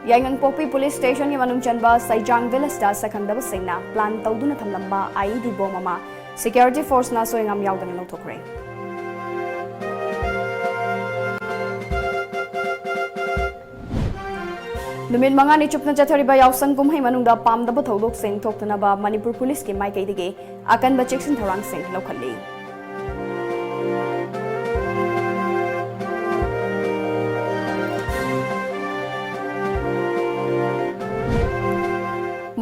Yangang Popi Police Station Yamanung Chanba Saijang Village da Sakandaba Singna plan Tauduna Tamlamba IED bomama Security Force na soingam yawdan no tokre. Numin mga ni chupna chathariba yawsang kumhay manungda pamdaba thodok sing thoktana ba Manipur Police ki mai kaidige akan ba cheksin tharang sing lokhalli.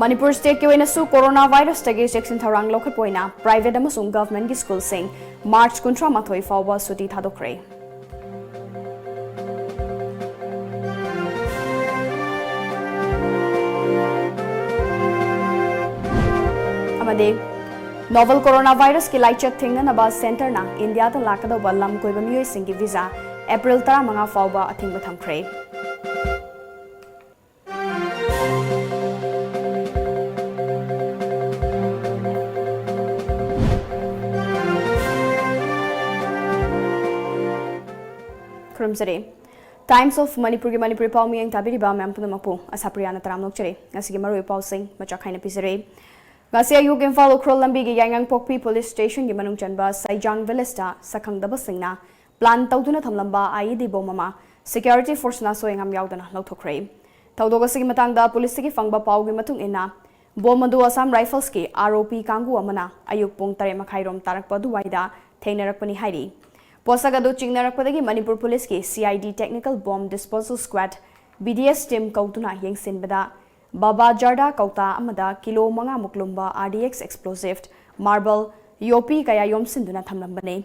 Manipur State ki waina su coronavirus tagi cheksin tharang lokhat poina private amasung government ki school sing March kuntra mathoi fawba suti thadokre. Amade novel coronavirus ki laichak thingna naba center na India ta lakada wallam koiba miyoi sing ki visa April 15 fawba athingba thamkre. Times of Manipuri Manipuri Pau Miyang Tabiri Ba Mam Punamapu ASHAPRIYA na taram nokchere ngasigi marui pau sing machakhaina pisere ngasi ayug Imphal Ukrol lambi gi Yangang Pokpi Police Station gi manung chanba Saijang Village ta sakhangdaba singna plan tawduna thamlamba IED bomama security force na soingam yawdana lauthokre tawdoga sigi matangda police gi fangba pau gi matung ina bomadu Assam Rifles ki ROP kangu amana ayug pung 3:30 tarakpa duwaida thengnarakpani hairi Posagado Chingnarakpadagi Manipur Police ki CID Technical Bomb Disposal Squad BDS team kautuna yengsin bada Baba Jarda kauta amada kilo manga muklumba RDX explosive marble yopi kaya yomsinduna thamlambane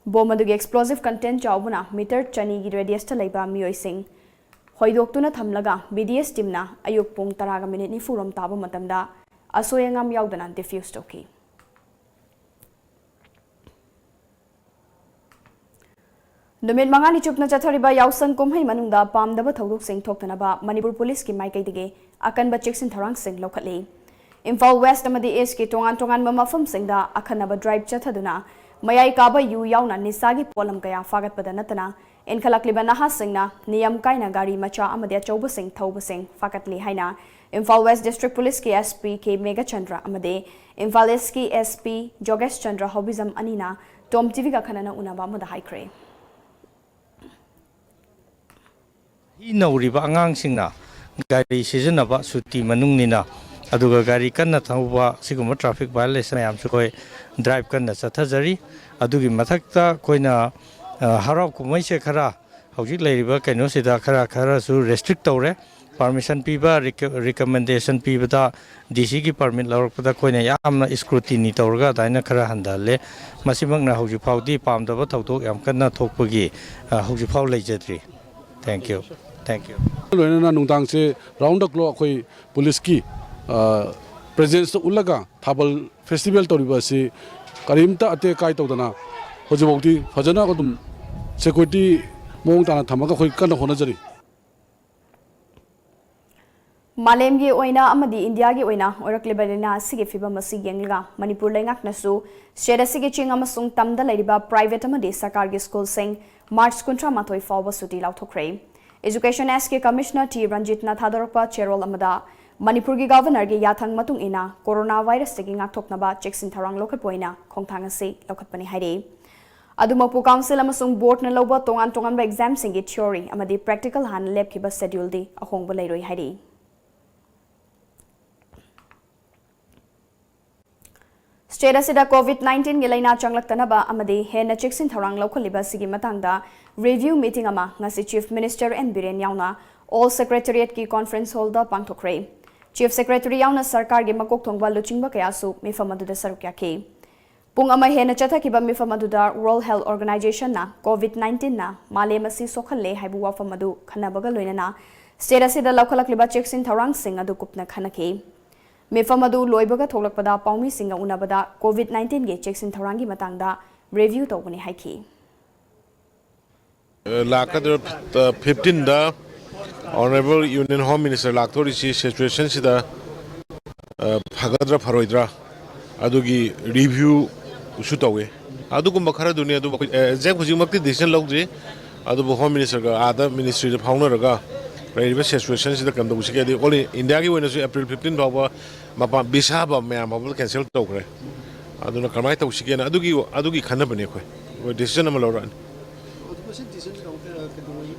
bomb adugi explosive content chawbuna meter chani gi radius ta leiba miyoi sing hoidoktuna thamlaga BDS team na ayuk pung 10 minute ni furom taba matamda asoyangam yawdana defuse toki Numit mga ni chupna chathariba yawsang kumhay manungda pamdaba thodok sing thoktanaba Manipur Police ki mai kaidige akan ba cheksin tharang sing lokhatli Imphal West amadi East ki tongan mafam singda akhanaba drive chathaduna mayai kaba yu yauna nisagi polam kaya fagatpada natana inkhalakliba naha singna niyam kaina gari macha amadi achauba sing thauba sing fagatli haina Imphal West District Police ki SP K Mega Chandra amadi Imphal East ki SP Jogesh Chandra Hobism anina TOMTV ka khanana unaba muda haikre Inauriba angang singna gari sijanaba suti manungnina aduga gari kanna thauba siguma traffic violation yam sukoi drive kanna chathajari adugi mathakta koina harap kumai se khara hojik leiriba kaino sida khara su restrict tawre permission piba recommendation piba da DC ki permit lawrakpada koina yamna scrutiny tawrga daina khara handale masimangna hojik phaudi pamdaba thawdok yam kanna thokpagi hojik phau leijatri Thank you. Thank you. Loina nungtang se round the clock koi police ki presence ulaga thabal festival toriba se karimta ate kai tawdana hojibauti fajana kodum security mong tana thamaga koi kana honajari Malem gi oina amadi India gi oina oraklebalena sige fiba masi yengga Manipur lengak nasu sheda sige ching amasung tamda leriba private amadi sarkar gi school sing March kuntra mathoi fawba suti lauthokre Education SK Commissioner T Ranjit na thadorpa cherol amada Manipur gi governor gi yathang matung ina coronavirus tagi ngakthoknaba cheksin tharang lokhat poina khongthang ase lokhatpani haire adumapu council amasung board na loba tongan exam singi theory amadi practical han lab ki ba schedule di ahongba leiroi haire State asida COVID-19 gi laina changlaktanaba amadi hena cheksin tharang lokhaliba sigi matangda review meeting ama ngasi Chief Minister N Biren yauna all secretariat ki conference hall da pangthokre Chief Secretary yauna sarkar gi makok thongba luchingba kaya su mifam aduda sarukya ki pung ama hena chathakiba mifam aduda World Health Organization na COVID-19 na malem asi sokhalle haibu wafam adu khanabaga loinana state asida lokhalakliba cheksin tharang sing adu kupna khanaki ꯃꯤꯐꯝ ꯑꯗꯨ ꯂꯣꯏꯕꯒ ꯊꯣꯛꯂꯛꯄꯗ ꯄꯥꯎꯃꯤꯁꯤꯡꯒ ꯎꯅꯕꯗ COVID-19 ꯒꯤ ꯆꯦꯛꯁꯤꯟ ꯊꯧꯔꯥꯡꯒꯤ ꯃꯇꯥꯡꯗ review ꯇꯧꯕꯅꯤ ꯍꯥꯏꯈꯤ꯫ लाकदर 15 दा ऑनरेबल यूनियन होम मिनिस्टर लाक्थोरिसी सिचुएशन सिदा फगद्रा फरोइद्रा अदुगी रिव्यू उसु तवे अदुगुम खरा दुनिया अदु एग्जैक्ट हुजिमक्ति डिसीजन लौद्रि अदु होम मिनिस्टर का आदा मिनिस्ट्री द फाउनरगा राइबे सिचुएशन सिदा कम दउसिके दि ओली इंडिया की वनसु अप्रैल 15 फावबा मपा बिसा बा मैम फावबा कैंसिल तौखरे अदुना कमाय तौसिके अदुगी खनबने खोय decision um लौरान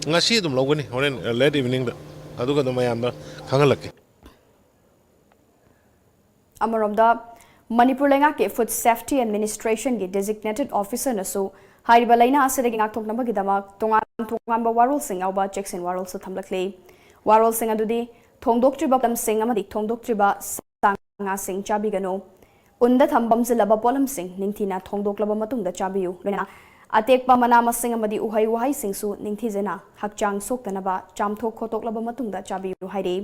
ngasi dum logani horen late evening da aduga dum mayamda khangalake Amaromda Manipur lenga ke Food Safety Administration gi designated officer nasu hariba laina asidagi ngakthok namba gidama tongan ba warol sing auba checks in warol sa thamlakle warol sing adudi thongdok triba tam sing amadi thongdok triba sanga sing chabi gano unda thambam silaba polam sing ningthina thongdok laba matungda chabiyu lena अतेक्पा मना मसिंग अमदी उहाई वहाई सिंगसु निंगथीजेना हकचांग सोक्तनबा चामथोक खोतोकलबा मतुंगदा चाबियु हाइरे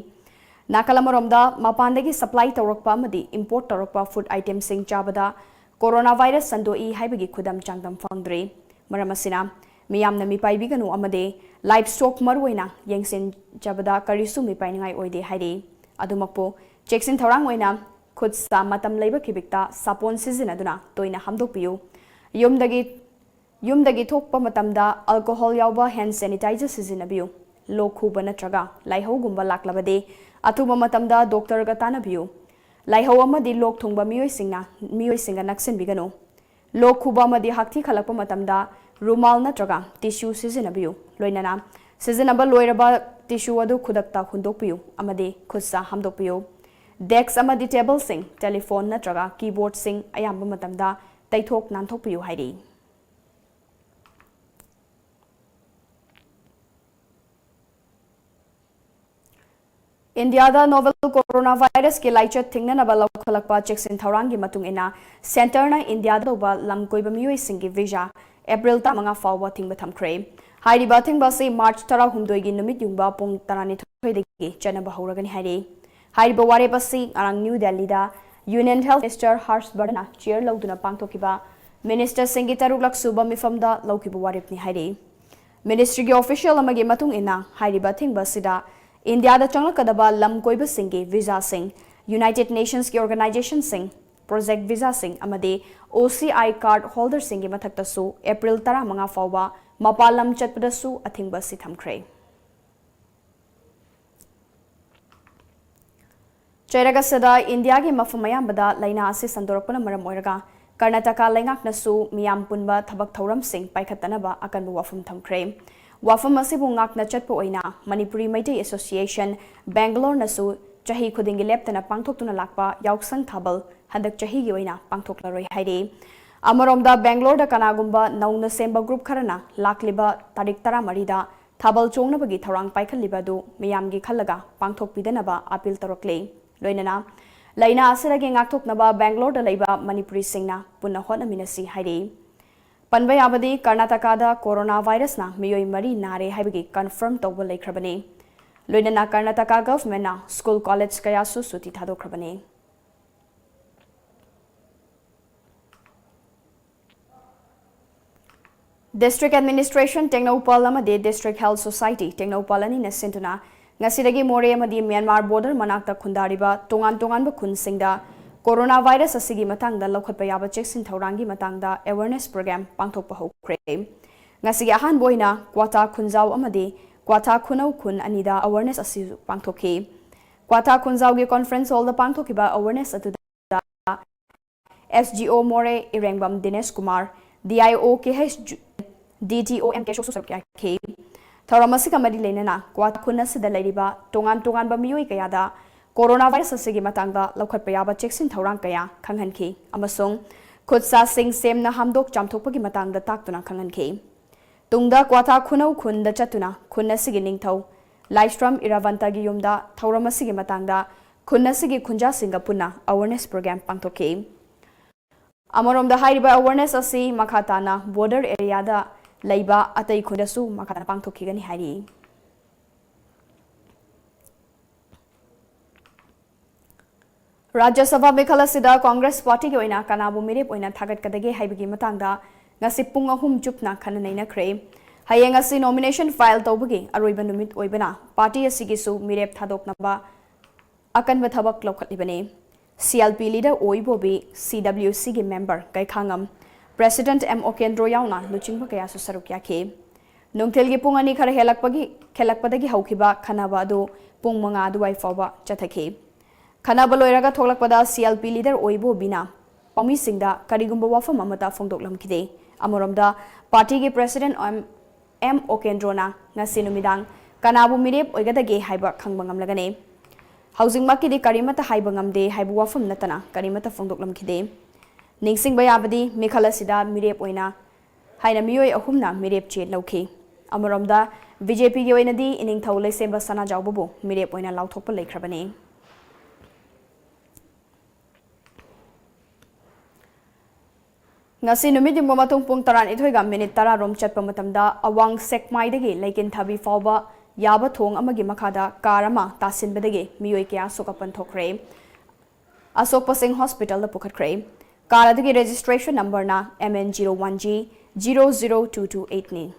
नाकलमरोमदा मपानदगी supply तौरकपा अमदी import तौरकपा food item सिंग चाबदा corona virus संदोई हाइबगी खुदम चांगदम फंगद्रे मरमसिना मियामना मिपाइबिगनु अमदे life stock मरवइना यंगसिन चाबदा करिसु मिपाइनिंगाई ओइदे हाइरे अदुमकपो चेक्सिन थौरांग ओइना खुदसा मतम लेबा खिबिकता सापोन सिजिनदुना तोइना हमदोकपियु ꯌꯨꯝꯗꯒꯤ ꯊꯣꯛꯄ ꯃꯇꯝꯗ alcohol ꯌꯥꯎꯕ ꯍꯦꯟ sanitiser ꯁꯤꯖꯤꯟꯅꯕꯤꯌꯨ ꯂꯣꯛ ꯈꯨꯕ ꯅꯠꯇ꯭ꯔꯒ ꯂꯥꯏꯍꯧꯒꯨꯝꯕ ꯂꯥꯛꯂꯕꯗꯤ ꯑꯊꯨꯕ ꯃꯇꯝꯗ ꯗꯣꯛꯇꯔꯒ ꯇꯥꯟꯅꯕꯤꯌꯨ ꯂꯥꯏꯍꯧ ꯑꯃꯗꯤ ꯂꯣꯛ ꯊꯨꯡꯕ ꯃꯤꯑꯣꯏꯁꯤꯡꯒ ꯅꯛꯁꯤꯟꯕꯤꯒꯅꯨ ꯂꯣꯛ ꯈꯨꯕ ꯑꯃꯗꯤ ꯍꯥꯛꯊꯤ ꯈꯜꯂꯛꯄ ꯃꯇꯝꯗ ꯔꯨꯃꯥꯜ ꯅꯠꯇ꯭ꯔꯒ ꯇꯤꯁꯨ ꯁꯤꯖꯤꯟꯅꯕꯤꯌꯨ ꯂꯣꯏꯅꯅ ꯁꯤꯖꯤꯟꯅꯕ ꯂꯣꯏꯔꯕ ꯇꯤꯁꯨ ꯑꯗꯨ ꯈꯨꯗꯛꯇ ꯍꯨꯟꯗꯣꯛꯄꯤꯌꯨ ꯑꯃꯗꯤ ꯈꯨꯠꯁꯥ ꯍꯥꯝꯗꯣꯛꯄꯤꯌꯨ ꯗꯦꯛꯁ ꯑꯃꯗꯤ ꯇꯦꯕꯜꯁꯤꯡ ꯇꯦꯂꯤꯐꯣꯟ ꯅꯠꯇ꯭ꯔꯒ ꯀീꯕꯣꯔꯗꯁꯤꯡ ꯑꯌꯥꯝꯕ ꯃꯇꯝꯗ ꯇꯩꯊꯣꯛ ꯅꯥꯟꯊꯣꯛꯄꯤꯌꯨ ꯍꯥꯏꯔꯤ India novel coronavirus ke laichat thingnanaba lawkhalakpa cheksin thaurangi matung ina center na India doba lamkoiba miyoi singi visa April ta manga fawba thingba thamkhre hairiba thingba se March 16 gi numit yungba pung 12 degi chanaba hauragani hairi hairiba wareba si arang New Delhi da Union Health Minister Harshvardhana chair lawduna pangthokiba Minister singi taruk lak suba mifamda lawkiba warepni hairi Ministry gi official amagi matung ina hairiba thingba sida India da changlakadaba lam koiba singi visa sing United Nations ki organization sing project visa sing amade OCI card holder singi mathakta su April 15 fawba mapalam chatpada su athingba si thamkhre Chairagasada India gi mafamaya bada laina ase sandorakpana maram oiraga Karnataka laingak nasu miyam punba thabak thauram sing paikhatanaba akanbu wafum thamkhre Wafam asibu ngakna chatpo oina Manipuri Maitai Association Bangalore nasu chahi khudingi leptana pangthoktuna lakpa yauksang thabal handak chahi gi oina pangthoklaroi haire Amaromda Bangalore da kanagumba nauna semba group kharana lakliba tarik 13 da thabal chongnabagi tharang paikhalliba du miyamgi khallaga pangthokpidanaba appeal tarokle loinana laina asiragi ngakthoknaba Bangalore da leiba Manipuri singna punna hotna minasi haire Panbay abadi Karnataka da coronavirus na miyoi mari nare haibagi confirm tawba laikhrabani loinana Karnataka government na school college kaya su suti thadokhrabani District Administration Technopal amade District Health Society Technopal ani na sintuna ngasidagi more amadi Myanmar border manakta khundariba tongan ba khunsingda Coronavirus asigi matangda lokhatpa yaba cheksin thaurangi matangda awareness program pangthokpa hokre ngasigi ahan boina kwata khunjau amadi kwata khunau khun anida awareness asi pangthokhi kwata khunjau gi conference hall da pangthokiba awareness atuda SGO more irengbam Dinesh Kumar DIO KH DTO MK Shoksu Sarkya K Tharamasi kamadi lenana kwata khunna sida leriba tongan ba miyoi kayada Coronavirus asigi matangda lokhatpa yaba cheksin thorang kaya khanghanki amasung khutsa sing semna hamdok chamthokpagi matangda taktuna khanghanki tungda kwatha khunau khunda chatuna khunna sigi ningthau livestream iravanta gi yumda thauram asigi matangda khunna sigi khunja singa punna awareness program pangthokki amaromda hairiba awareness asi makhatana border area da leiba atai khundasu makhatana pangthokki gani hairi Rajya Sabha Mekhala Sida Congress Party ki oina kanabu mirep oina thagat kadage haibagi matangda ngasi pung ahum chupna khananaina kre hayeng asi nomination file tawbagi aroiba numit oibana party asigi su mirep thadoknaba akanba thabak lokhatlibane CLP leader oibobi CWC gi member kai khangam President M Okendro yauna luchingba kaya su sarukya ke nungthel gi pung ani khara helakpadagi haukiba khanaba adu pung manga duai fawba chathake Khanaba loiraga tholakpada CLP leader oibo bina pami singda karigumba wafam amata phongdoklamkide amoromda party gi president M Okendrona ngasi numidang kanabu mirep oigadage haiba khangbangamlagane housing makidi karimata haiba ngamde haibu wafam natana karimata phongdoklamkide ningsing bayabadi mekhala sida mirep oina haina miyoi ahumna mirep che lauki amoromda BJP gi oinadi ining thaulai semba sana jawbubu mirep oina lauthokpa leikrabane Ngasi numit yung mamatong pung taran ito'y minute tara rom chat pamatamda awang sekmay dagi laikin tabi fawba yaba thong amagi makada karama tasin badagi miyoy kaya sokapan thokre asok pasing hospital na pukat kre kara dagi registration number na MN01G 00228 ni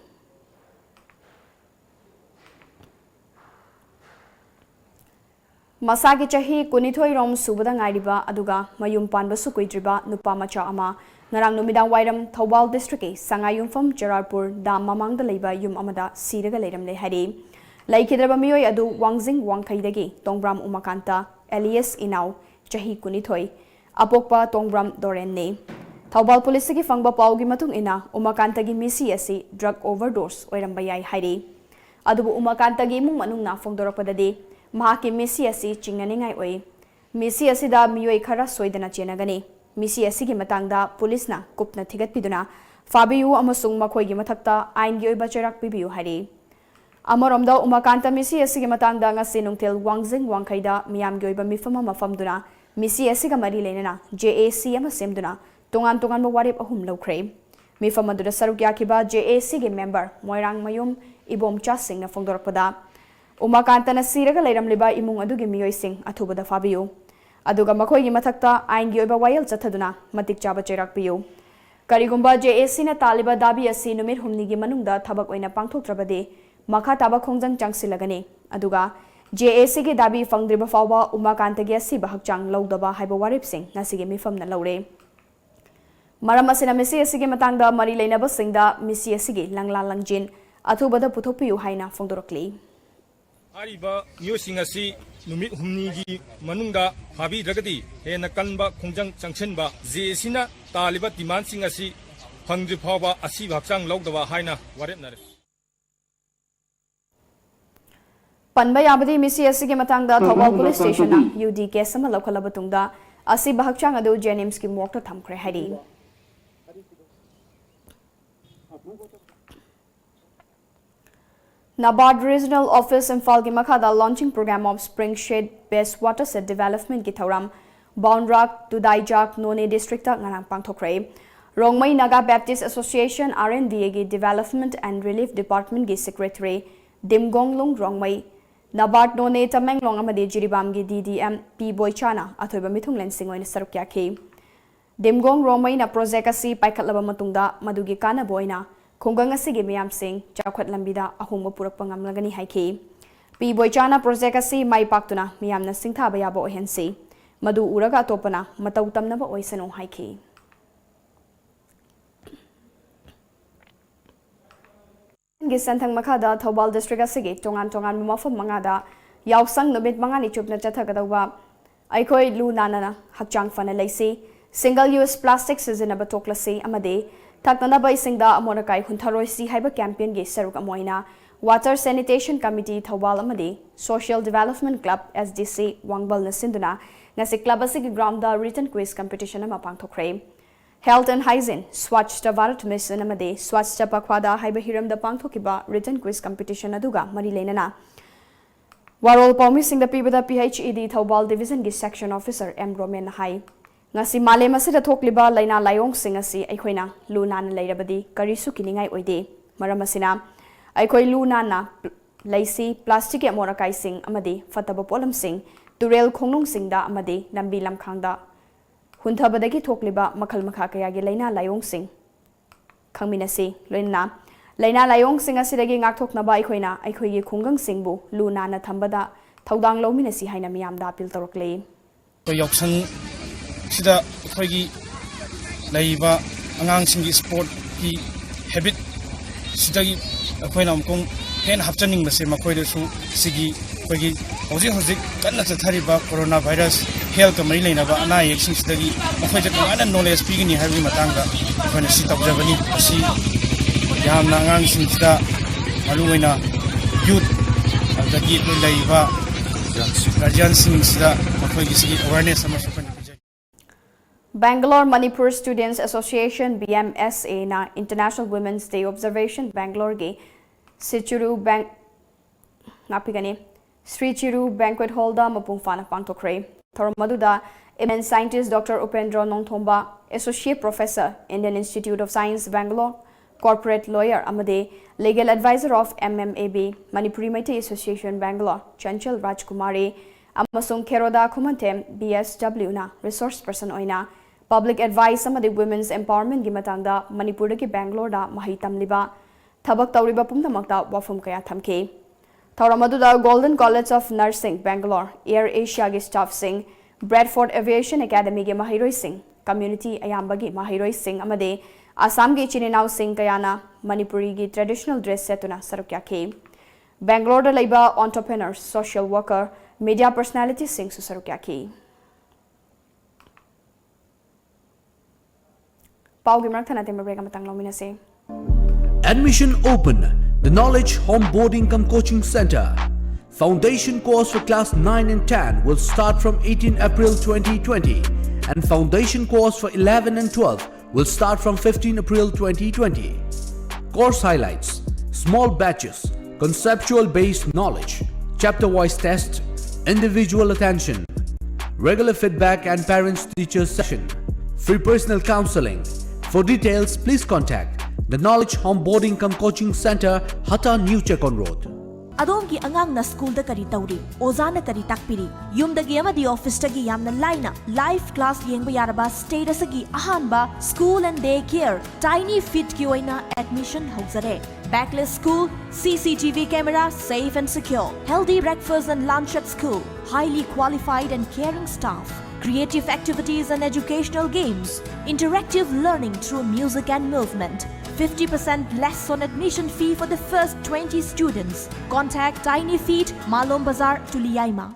Masagi chahi kunithoy rom subada ngairiba aduga mayum panba su kuidriba nupa macha ama Ngarang numidang wairam Thawal district e Sangayumfam Jararpur dam mamang da leiba yum amada siraga leiram le hari laikhidraba miyoi adu Wangjing Wangkhaidagi Tongbram Umakanta Elias Inau chahi kunithoi apokpa Tongbram Doren ne Thawal police gi fangba paugi matung ina Umakanta gi misi asi drug overdose oiramba yai hari adubu Umakanta gi mung manung na phongdorakpadade mahaki misi asi chingnaningai oi misi asi da miyoi khara soidana chenagani Misi asigi matangda police na kupna thigat piduna fabiyu amasung makhoi gi mathakta ain gi oiba cherak pibiyu hari amoromda umakanta misi asigi matangda ngasi nungthel Wangjing Wangkhaida miyam gi oiba mifama mafamduna misi asiga mari lenana JAC ama semduna tongan ba warep ahum lokre mifama duda saruk yakiba JAC gi member Moirang Mayum Ibomcha Singh na phongdorakpada umakanta na siraga leiramliba imung adugi miyoi sing athubada fabiyu aduga makhoi gi mathakta ain gi oiba wayal chathaduna matik chaba cherak piyu karigumba JAC na taliba dabi asi numit humni gi manungda thabak oina pangthoktrabade makha taba khongjang changsilagane aduga JAC gi dabi fangdriba fawba umakanta gi asi bahakchang lawdaba haiba warip sing nasigi mifam na lawre maram asina misi asigi matangda mari leinaba singda misi asigi langla langjin athubada puthokpiyu haina phongdorakli Ariba Yosing asi numit humnigi manungda habi ragadi hena kanba khongjang changchenba JAC-na taliba demand sing asi phangdri phawba asi bhakchang lawdaba haina warepnare Panba yabadi misi asigi matangda Thawal police station na UD case ama lokhalaba tungda asi bahakchang adu Jenims ki morgue ta thamkhre hari NABARD Regional Office in Falgi Makhada launching program of Spring Shade Best Water Set Development ki thauram Boundrak Tudaijak None District ta ngarang pangthokre Rongmai Naga Baptist Association RNDA gi Development and Relief Department gi Secretary Dimgonglung Rongmai NABARD None Tamenglong amade Jiribam gi DDM P Boychana athoiba mithunglen singoina sarukya ke Dimgong Rongmai na project asi paikhatlaba matungda madugi kana boina Khunggang asigi miyam sing chakhat lambida ahungba purakpa ngamlagani haiki P Boychana project asi mai paktuna miyamna singthaba yaba ohensi madu uraga atopana matau tamnaba oisano haiki gi santhang makhada Thawal district asigi tongan mafam mangada yausang numit mangani chupna chathagadawa aikoi lu nanana hakchang fana leisi single use plastic sizinaba toklasi amade Taknanaba isingda amonakai huntharoi si haiba campaign gi saruk amoina Water Sanitation Committee Thawal amadi Social Development Club SDC Wangbal na sinduna ngasi club asigi ground da written quiz competition ama pangthokre Health and Hygiene Swachhta Bharat Mission amadi Swachhta Pakhwada haiba hiram da pangthokiba written quiz competition aduga mari leinana Warol Paumi singda pibada PHED Thawal Division gi section officer M Roman hai ngasi malem asida thokliba laina layong sing asi aikhoina lunan leirabadi karisu kiningai oide maram asina aikoi luna na laisi plastic amora kai sing amadi fataba polam sing turel khongnungsingda amade lambi lamkhangda hunthabadagi thokliba makhal makha kayagi laina layong khangminasi loina laina layong sing asidagi ngakthoknaba aikhoina aikhoigi khungang singbu luna na thambada thaudang lominasi haina miyamda appeal torokle yaksang sida akhoi laiba angang singi sport ki habit sidagi akhoi namkong hen hapchaning base makhoi su sigi akhoi hojik kanna chathariba corona virus health kamai leina ba ana yeksin sidagi akhoi ja kana knowledge pigini habi matanga akhoi si tabjabani si yamna angang sing sida maluina youth adagi laiba guardian sing sida akhoi gi awareness sama Bangalore Manipur Students Association BMSA na International Women's Day Observation Bangalore ge Sri Chiru Banquet Hall da mapung fana pangtokre thormaduda immense scientist Dr. Upendra Nongthomba Associate Professor Indian Institute of Science Bangalore Corporate Lawyer amade Legal Advisor of MMAB Manipuri Meitei Association Bangalore Chanchal Rajkumari amasung Keroda Kumantem BSW na Resource Person oina Public Advice amade Women's Empowerment gi matangda Manipur ki Bangalore da mahi tamliba thabak tawriba pumnamakta wafum kaya thamke Thoramaduda Golden College of Nursing Bangalore Air Asia gi staff sing Bradford Aviation Academy gi mahiroi sing Community ayamba gi mahiroi sing amade Assam gi chininau sing kayana Manipuri gi traditional dress setuna sarukya ke Bangalore da laiba entrepreneur social worker media personality sing su sarukya ke Paugi Marthana Timberbrega Matang Lominase. Admission open. The Knowledge Home Boarding Cum Coaching Center. Foundation course for class 9 and 10 will start from 18 April 2020 and foundation course for 11 and 12 will start from 15 April 2020. Course highlights: small batches, conceptual based knowledge, chapter wise test, individual attention, regular feedback and parents teachers session, free personal counseling. For details, please contact the Knowledge Home Boarding Cum Coaching Center, Hata New Chekon Road. Adongi angang na school da kari tauri, ozana kari takpiri, yumdagi amadi office tagi yamna laina, live class yengba yaraba status agi ahanba school and day care, tiny fit ki oina admission hauzare. Backless school, CCTV camera, safe and secure, healthy breakfast and lunch at school, highly qualified and caring staff. Creative activities and educational games, interactive learning through music and movement, 50% less on admission fee for the first 20 students. Contact Tiny Feet, Malom Bazar, Tuliyaima.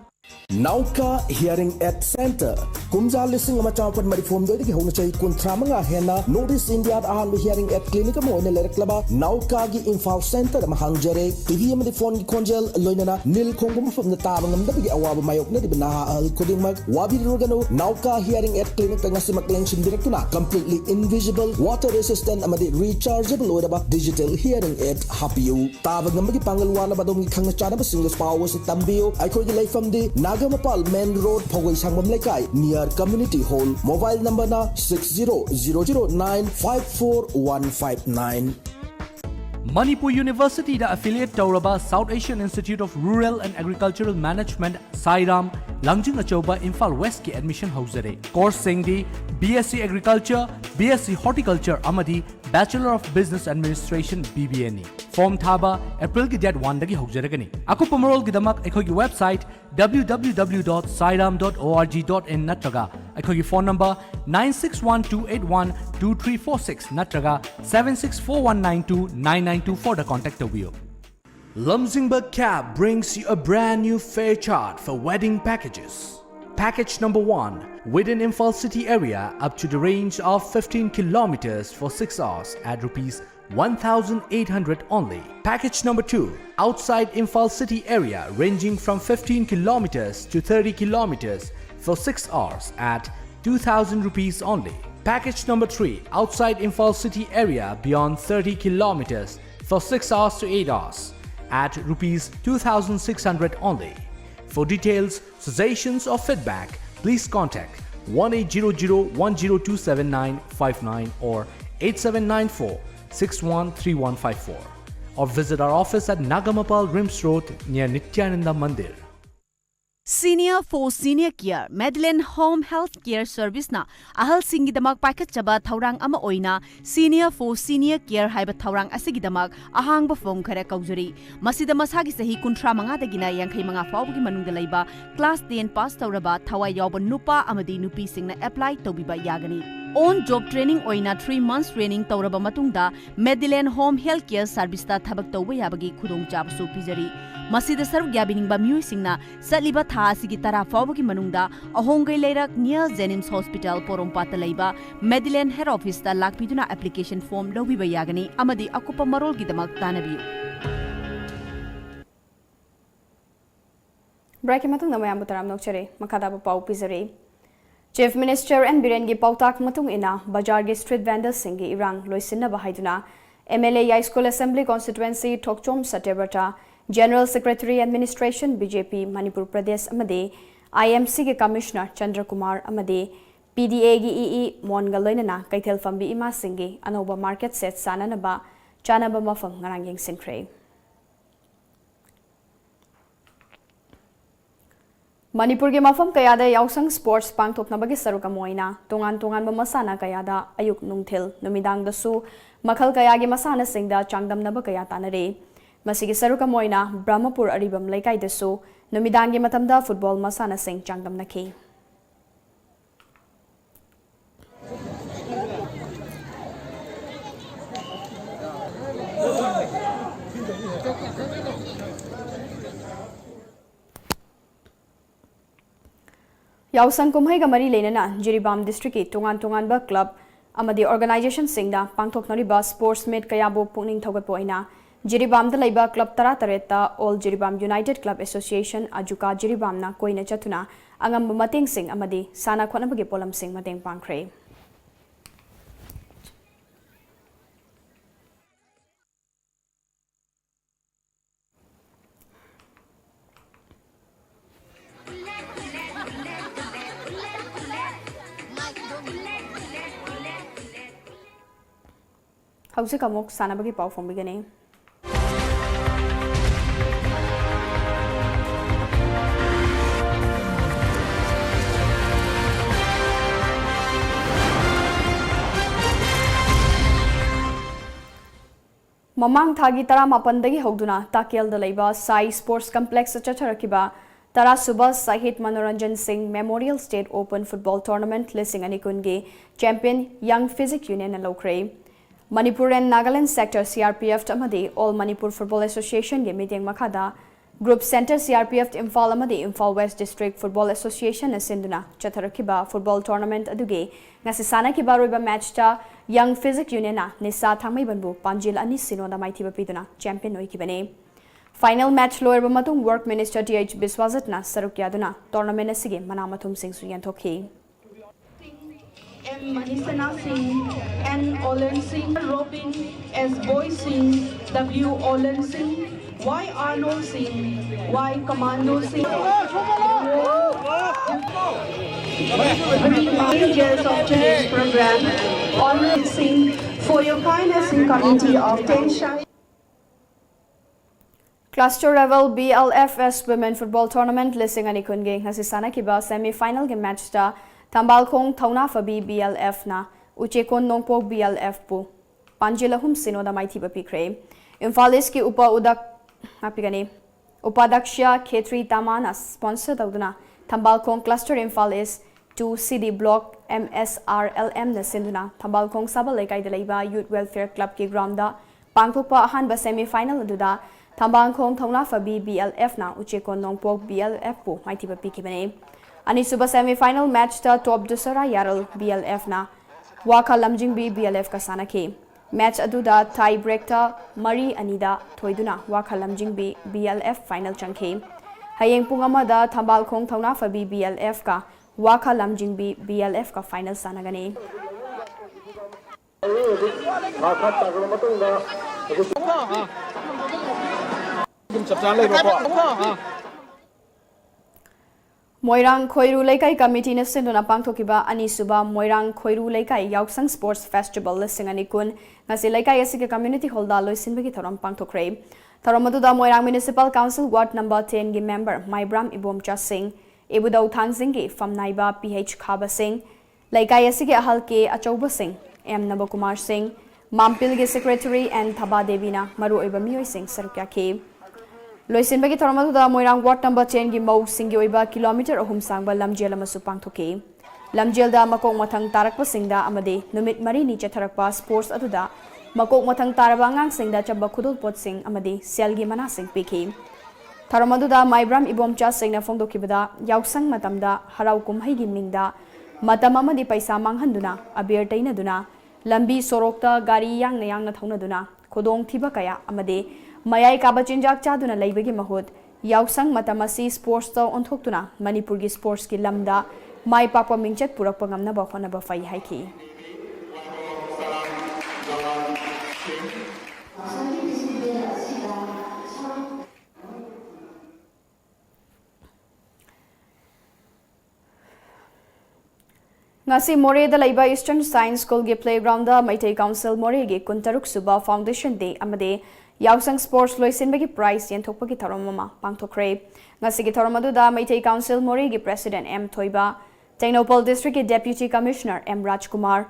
Nauka Hearing Aid Center. Kumja lising amachapad marifom doi ki hona chai kontramanga hena Notice India ahan hearing aid clinic mo ne lereklaba Nauka gi Infal Center mahangjare TV amadi phone gi konjel loinana nil khongum fam na tabangam da gi awaba mayok ne dibna al koding mag wabi rogano Nauka Hearing Aid Clinic ngasi maklengsin directuna completely invisible water resistant amadi rechargeable oidaba digital hearing aid hapiu tabangam gi pangalwana badong gi khangna chana ba single power si tambio ai khoi gi laifam di Nagamapal Main Road, Pogoi Sangam Lekai, near Community Hall. Mobile number na 6009545159. Manipur University da affiliate Tauraba South Asian Institute of Rural and Agricultural Management Sairam Langjingbatomtv Infal West ki admission hauzare. Course singdi BSc Agriculture, BSc Horticulture amadi Bachelor of Business Administration BBNE. Form thaba April ki date 1 dagi hauzaragani. Aku pamarol gi damak ekhogi website www.sairam.org.in natraga ekhogi phone number 9612812346 natraga 7641929924 da contact tawiyo. Lamjingba Cab brings you a brand new fare chart for wedding packages. Package number 1 within Imphal city area up to the range of 15 kilometers for 6 hours at rupees 1,800 only. Package number 2 outside Imphal city area ranging from 15 kilometers to 30 kilometers for 6 hours at 2,000 rupees only. Package number 3 outside Imphal city area beyond 30 kilometers for 6 hours to 8 hours at rupees 2,600 only. For details, suggestions or feedback, please contact 1800102759 or 8794613154 or visit our office at Nagamapal Rims Road near Nityananda Mandir. Senior for Senior Care Medline Home Health Care Service na ahal singidamak paikatchaba thaurang ama oina Senior for Senior Care haiba thaurang asigidamak ahangba form khara kaujari masida masagi sahi 35 dagina 65 fawgi manungda leiba class 10 pass tauraba thawai yawba nupa amadi nupi singna apply tobiba yagani on job training oina 3 months training tauraba matungda Medline Home Health Care Service ta thabak tawba yabagi khudong chabasu pijari masida sarv gyabiningba miyoi singna satliba tha asigi tara fawbagi manungda ahongai leirak near Jennings Hospital Porompata leiba Medline Head Office ta lakpiduna application form lobiba yagani amadi akupa marol gidamak tanabiyu Break matung na mayam butaram nokchere makada pa pau pizare Chief Minister and Biren gi pautak matung ina bajar gi street vendors singi irang loisinna bahaiduna MLA High School Assembly Constituency Thokchom Satebrata General Secretary Administration BJP Manipur Pradesh amade IMC ge Commissioner Chandra Kumar amade PDA gi EE Monga loinana kaithel fambi ima singi anoba market set sananaba chanaba mafang ngarang yeng sinkre Manipur ge mafam kayada yausang sports pangthoknabagi saruka moina tongan tongan masana kayada ayuk nungthil numidang dasu makhal kayagi masana singda changdamnaba kaya tanare masigi saruka moina Brahmapur aribam laikai dasu numidangi matamda football masana sing changdamnaki Yausang kumhai ga mari leinana Jiribam district ki tongan ba club amadi organization singda pangthoknariba sports meet kayabo pungning thogatpoina Jiribam da laiba club tara tareta All Jiribam United Club Association ajuka Jiribam na koina chatuna angam mateng sing amadi sana khonabagi polam sing mateng pangkhre Hausa kamok sana bagi pau form bigane Mamang thagi tara mapandagi hogduna takel da laiba Sai Sports Complex chacharakiba tara suba Sahit Manoranjan Singh Memorial State Open Football Tournament listing anikunge champion Young Physic Union alokre Manipur and Nagaland sector CRPF amadi All Manipur Football Association ge meeting makhada Group Center CRPF Imphal amadi Imphal West District Football Association asinduna chatharakiba football tournament aduge ngasi sana ki baroiba match ta Young Physic Union na nisa thamai banbu panjil ani sinoda maithiba piduna champion oikibane Final match lower matung Work Minister TH Biswajat na sarukyaduna tournament asige manamathum sing su yanthokhi M. Manisana Singh, N. Olan Singh, Robin S. Boy Singh, W. Olan Singh, Y. Arnold Singh, Y. Commando Singh. Managers of today's program, Honorable Singh, for your kindness in committee of 10 Shai. Cluster level BLFS Women Football Tournament listing anikunge hasisana kiba semi-final game match ta Tambalkhong Thauna Fabi BLF na Uchekon Nongpok BLF pu Panjilahum Sinoda Maithiba Pikre Imphal ki Upadaksha Khetri Tamana sponsor Taduna Tambalkhong Cluster Imphal East 2 CD Block MSRLM na Sinduna Tambalkhong Sabalekai Delaiba Youth Welfare Club ki ground da Pangthokpa ahanba semi-final aduda Tambalkhong Thauna Fabi BLF na Uchekon Nongpok BLF pu Maithiba Pikibane Ani suba semi-final match ta top dusara yaral BLF na Waka Lamjingbi BLF ka sanaki match aduda tie break ta Mari Anida thoiduna Waka Lamjingbi BLF final changkhe hayeng pung amada Tambalkhong Thauna Fabi BLF ka Waka Lamjingbi BLF ka final sanagani Moirang Khoiru Laikai Committee na sinduna pangthokiba ani suba Moirang Khoiru Laikai Yausang Sports Festival listing ani kun ngasi Laikai asige community hall da loisinbagi thoram pangthokre Tharam aduda Moirang Municipal Council Ward number 10 gi member Maibram Ibomcha Singh Ebudau Thangsing gi Famnaiba PH Khaba Singh Laikai asigi ahal ke Achauba Singh M Nabakumar Singh Mampil gi Secretary and Thaba Devina Maru Oiba Miyoi Singh sarukya ke Loisinbagi tharam aduda Moirang Ward number 10 gi Mau Singh gi Oiba kilometer ahum sangba lamjel amasu pangthoke Lamjel da makok mathang tarakpa singda amade numit mari ni chatharakpa sports aduda makok mathang taraba angang singda chamba khudul pot sing amade selgi mana sing piki tharam aduda Maibram Ibomcha singna phongdokibada yausang matamda harau kumhai gi mingda matam amadi paisa manghanduna abir tainaduna lambi sorokta gari yangna thaunaduna khodong thiba kaya amade mayai kaba chinjak chaduna leibagi mahut yausang matam asi sports ta onthokuna Manipur gi sports ki lamda Mai Papa Mingchet Purak Pangamna Bafana Bafai Haiki. Ngasi More da Laiba Eastern Science School ge playground da Maitai Council More ge Kuntaruk Suba Foundation Day amade Yausang Sports Loisin bagi prize yen thokpa gi tharamama pangthokre. Ngasi gi tharamadu da Maitai Council More ge President M Thoiba Technopol District के Deputy Commissioner M Rajkumar,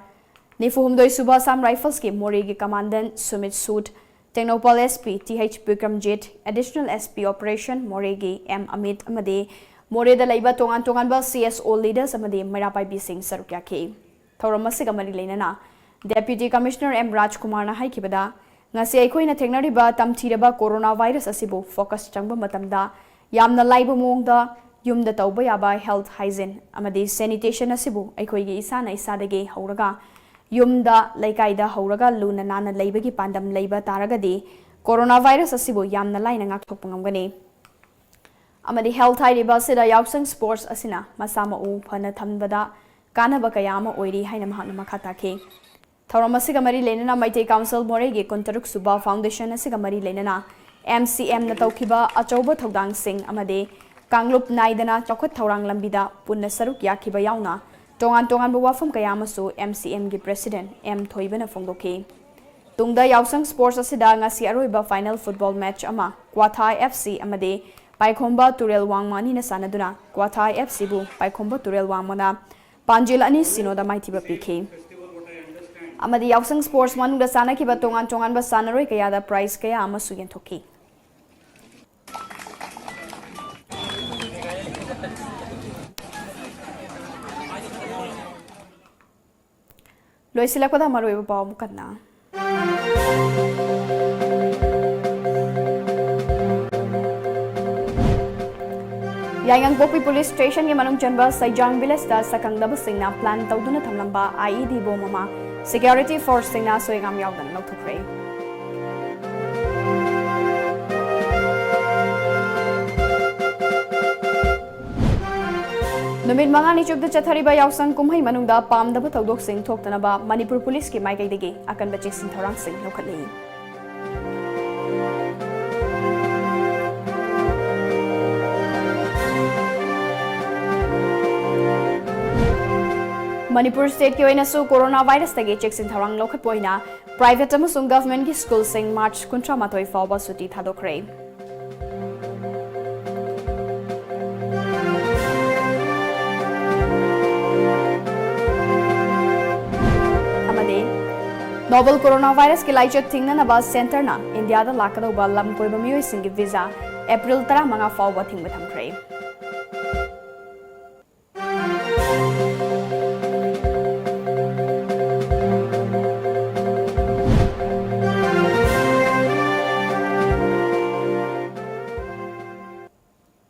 Nifuhumdoi Subha Sam Rifles के More के Commandant Sumit Sood, Technopol SP TH Bikramjit, Additional SP Operation More के M Amit Amade, More da Laiba Tongan ba CSO leaders Amade Merapai Bising Sarukya ke. Thauramasi Kamari Lenana, Deputy Commissioner M Rajkumar na hai kibada, ngasi aikoi na thegnariba tamthiraba coronavirus asibu focus changba matamda, yamna laiba mongda Yumda tauba yaba health hygiene amadi sanitation asibu aikoi gi isana isadage hauraga yumda laikaida hauraga luna nana leibagi pandam leiba taragadi coronavirus asibu yamna laina ngak thokpangam amadi health hygiene sida yausang sports asina masama u phana thambada kana ba kayama oiri haina mahakna makhata ke thauramasiga mari lenana Maitai Council More gi Kuntaruk Suba Foundation asiga mari lenana MCM na taukiba achauba thodang sing amade Kanglup Naidana Chokot Taurang Lambida Punna Saruk Yakiba Yauna Tongan Wafam Kayamasu MCM gi President M Thoibana Fongdoke Tungda Yausang Sports Asida ngasi aroiba final football match ama Kwathai FC amade Paikhomba Turel Wangmani na sanaduna Kwathai FC bu Paikhomba Turel Wangmana Panjil ani sinoda maitiba pike amade Yausang Sports manungda sanakiba tongan ba sanaroi kayada prize kaya amasu yenthoki Loisila ko da maroiba pao mukadna. Yaingang Popi Police Station ke manung chanba Saijang Village da sakangdaba singna plan tawduna thamlamba IED bomama security force singna soigam yawdan lokthokre. Numit mga ni chubda chathariba yausang kumhai manungda pamdaba tawdok sing thoktanaba Manipur Police ki maikaidagi akan bachik sing thorang sing lokhatlei. Manipur State ki oina su coronavirus tagi chek sing thorang lokhat poina private amasung government ki school sing March 13 fawba suti thadokre. Novel coronavirus ki laichak thingna na bus center na India da lakado ba lam koi ba miyoi sing ki visa April 10 fawba thingba thamkhre.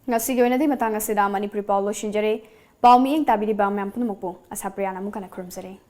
Ngasi gi oina di matang asida Manipuri Paulo Shinjare Baumi ing tabiri ba myam punumokpo ASHAPRIYA namu kana khurumsare.